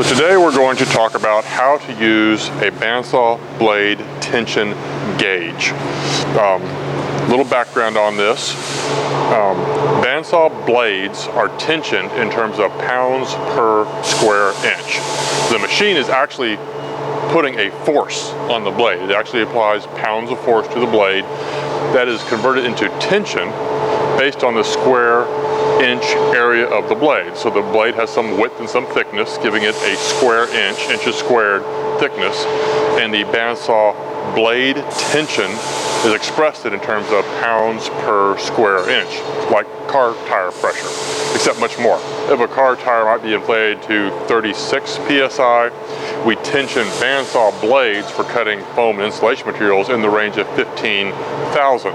So today we're going to talk about how to use a bandsaw blade tension gauge. Little background on this. Bandsaw blades are tensioned in terms of pounds per square inch. The machine is actually putting a force on the blade. It actually applies pounds of force to the blade that is converted into tension based on the square inch area of the blade. So the blade has some width and some thickness, giving it a square inch, inches squared thickness, and the bandsaw blade tension is expressed in terms of pounds per square inch, like car tire pressure, except much more. If a car tire might be inflated to 36 psi, we tension bandsaw blades for cutting foam and insulation materials in the range of 15,000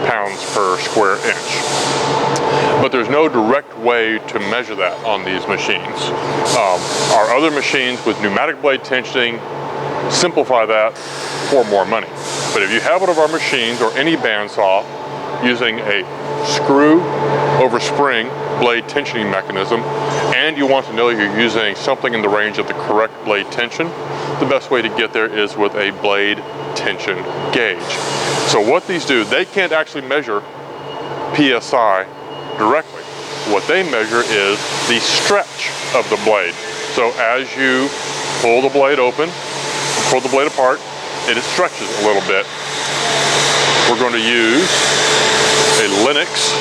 pounds per square inch. But there's no direct way to measure that on these machines. Our other machines with pneumatic blade tensioning simplify that for more money. But if you have one of our machines or any bandsaw using a screw over spring blade tensioning mechanism, and you want to know you're using something in the range of the correct blade tension, the best way to get there is with a blade tension gauge. So what these do, they can't actually measure PSI directly. What they measure is the stretch of the blade. So as you pull the blade open, pull the blade apart, it stretches a little bit. We're going to use a Lenox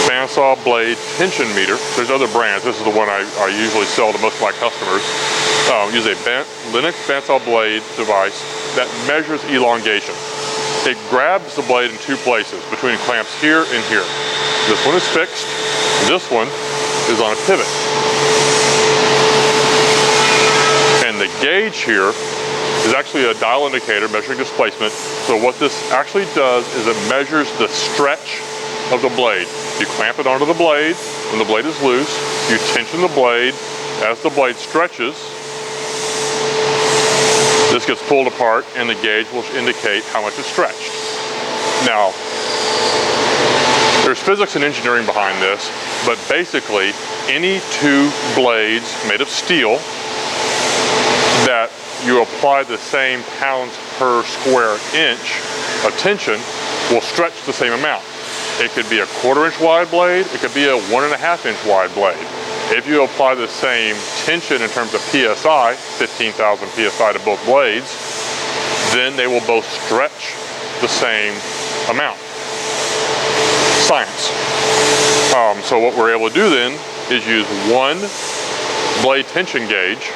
bandsaw blade tension meter. There's other brands. This is the one I usually sell to most of my customers. Use a Lenox bandsaw blade device that measures elongation. It grabs the blade in two places, between clamps here and here. This one is fixed. This one is on a pivot. And the gauge here is actually a dial indicator measuring displacement. So what this actually does is it measures the stretch of the blade. You clamp it onto the blade when the blade is loose. You tension the blade. As the blade stretches, this gets pulled apart and the gauge will indicate how much is stretched. Now, there's physics and engineering behind this, but basically any two blades made of steel that you apply the same pounds per square inch of tension will stretch the same amount. It could be a 1/4 inch wide blade, it could be a 1.5 inch wide blade. If you apply the same tension in terms of PSI, 15,000 PSI to both blades, then they will both stretch the same amount. Science. So what we're able to do then is use one blade tension gauge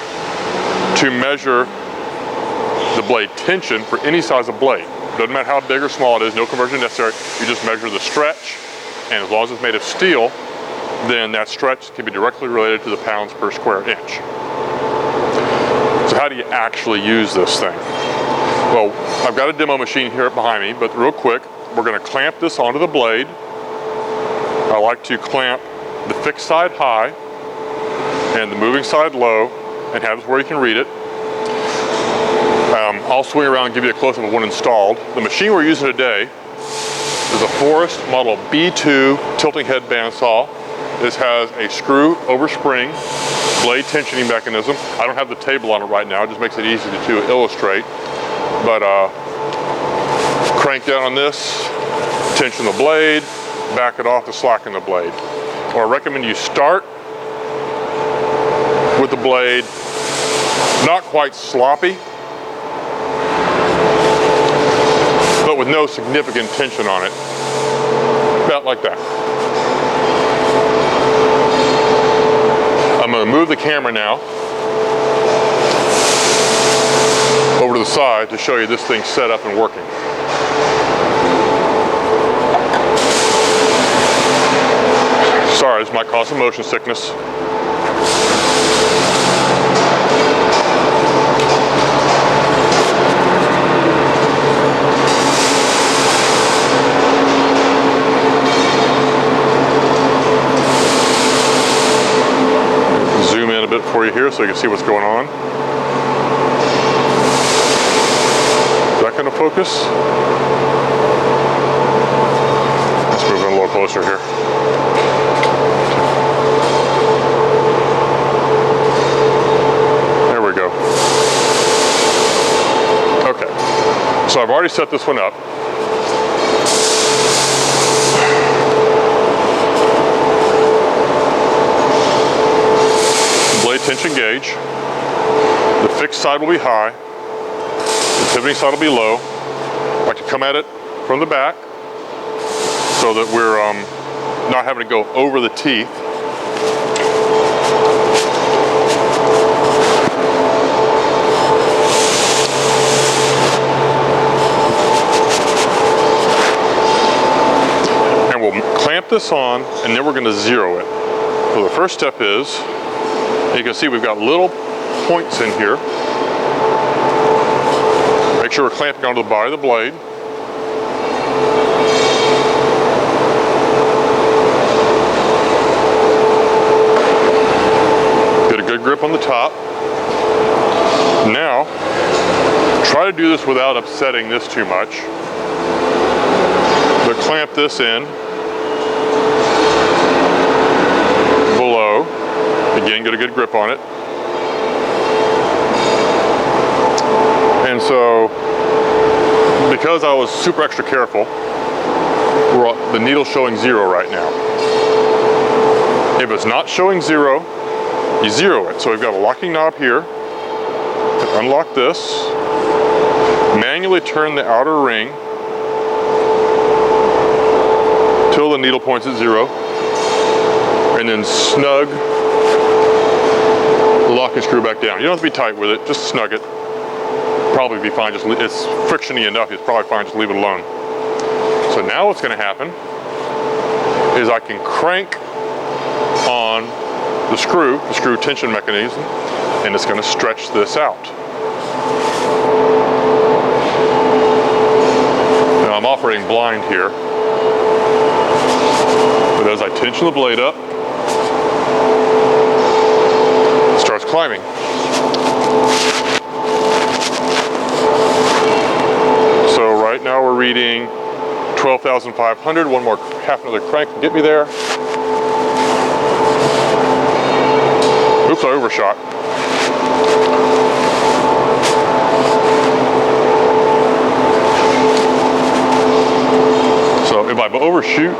to measure the blade tension for any size of blade. Doesn't matter how big or small it is, no conversion necessary. You just measure the stretch, and as long as it's made of steel, then that stretch can be directly related to the pounds per square inch. So how do you actually use this thing? Well, I've got a demo machine here behind me, but real quick, we're going to clamp this onto the blade. I like to clamp the fixed side high and the moving side low, and have this where you can read it. I'll swing around and give you a close-up of one installed. The machine we're using today is a Forest Model B2 tilting head bandsaw. This has a screw over spring blade tensioning mechanism. I don't have the table on it right now, it just makes it easy to illustrate. But crank down on this, tension the blade, back it off to slacken the blade. Or I recommend you start with the blade not quite sloppy, but with no significant tension on it. About like that. I'm going to move the camera now over to the side to show you this thing set up and working. Sorry, this might cause some motion sickness. Zoom in a bit for you here so you can see what's going on. Is that going to focus? Let's move in a little closer here. So I've already set this one up. Blade tension gauge. The fixed side will be high. The pivoting side will be low. I like to come at it from the back so that we're not having to go over the teeth. And we'll clamp this on, and then we're going to zero it. So the first step is, you can see we've got little points in here. Make sure we're clamping onto the body of the blade. Get a good grip on the top. Now, try to do this without upsetting this too much. But clamp this in below. Again, get a good grip on it. And so, because I was super extra careful, the needle's showing 0 right now. If it's not showing 0, you zero it. So we've got a locking knob here. Unlock this. Manually turn the outer ring till the needle points at 0. And then snug the lock and screw back down. You don't have to be tight with it, just snug it. Probably be fine, just it's frictiony enough, it's probably fine, just leave it alone. So now what's gonna happen is I can crank on the screw tension mechanism, and it's gonna stretch this out. Now I'm operating blind here, but as I tension the blade up, it starts climbing. So right now we're reading 12,500. One more, half another crank can get me there. Oops, I overshot. So if I overshoot,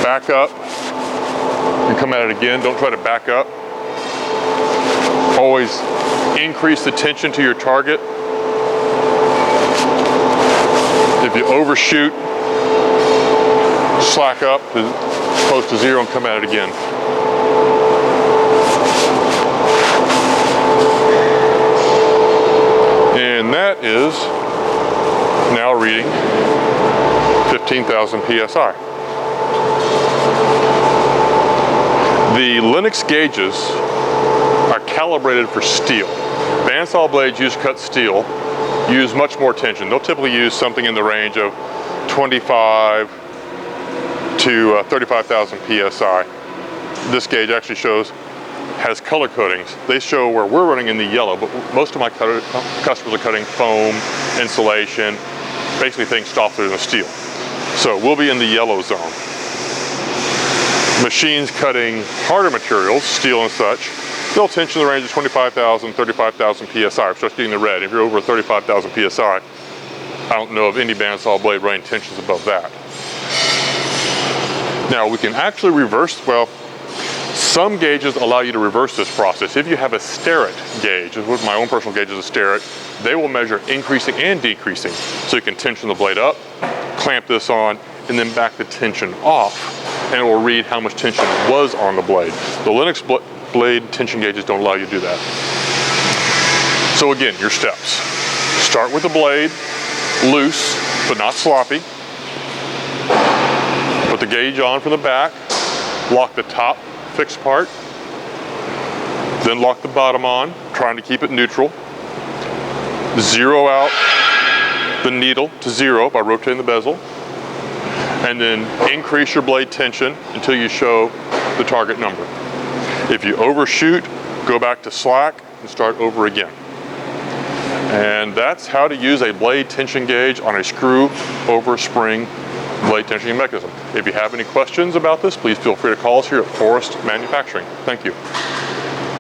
back up, and come at it again, don't try to back up. Always increase the tension to your target. If you overshoot, slack up to close to 0 and come at it again. And that is now reading 15,000 PSI. The Lenox gauges are calibrated for steel. Bandsaw blades used to cut steel use much more tension. They'll typically use something in the range of 25 to 35,000 PSI. This gauge actually has color codings. They show where we're running in the yellow, but most of my customers are cutting foam, insulation, basically things softer than steel. So we'll be in the yellow zone. Machines cutting harder materials, steel and such, they'll tension in the range of 25,000, 35,000 PSI. Start getting the red. If you're over 35,000 PSI, I don't know of any bandsaw blade running tensions above that. Now we can actually reverse, well, some gauges allow you to reverse this process. If you have a Starrett gauge, with my own personal gauge is a Starrett, they will measure increasing and decreasing. So you can tension the blade up, clamp this on, and then back the tension off, and it will read how much tension was on the blade. The Lenox blade tension gauges don't allow you to do that. So again, your steps. Start with the blade loose, but not sloppy. Put the gauge on from the back, lock the top fixed part, then lock the bottom on, trying to keep it neutral. Zero out the needle to 0 by rotating the bezel, and then increase your blade tension until you show the target number. If you overshoot, go back to slack and start over again. And that's how to use a blade tension gauge on a screw over spring blade tensioning mechanism. If you have any questions about this, please feel free to call us here at Forest Manufacturing. Thank you.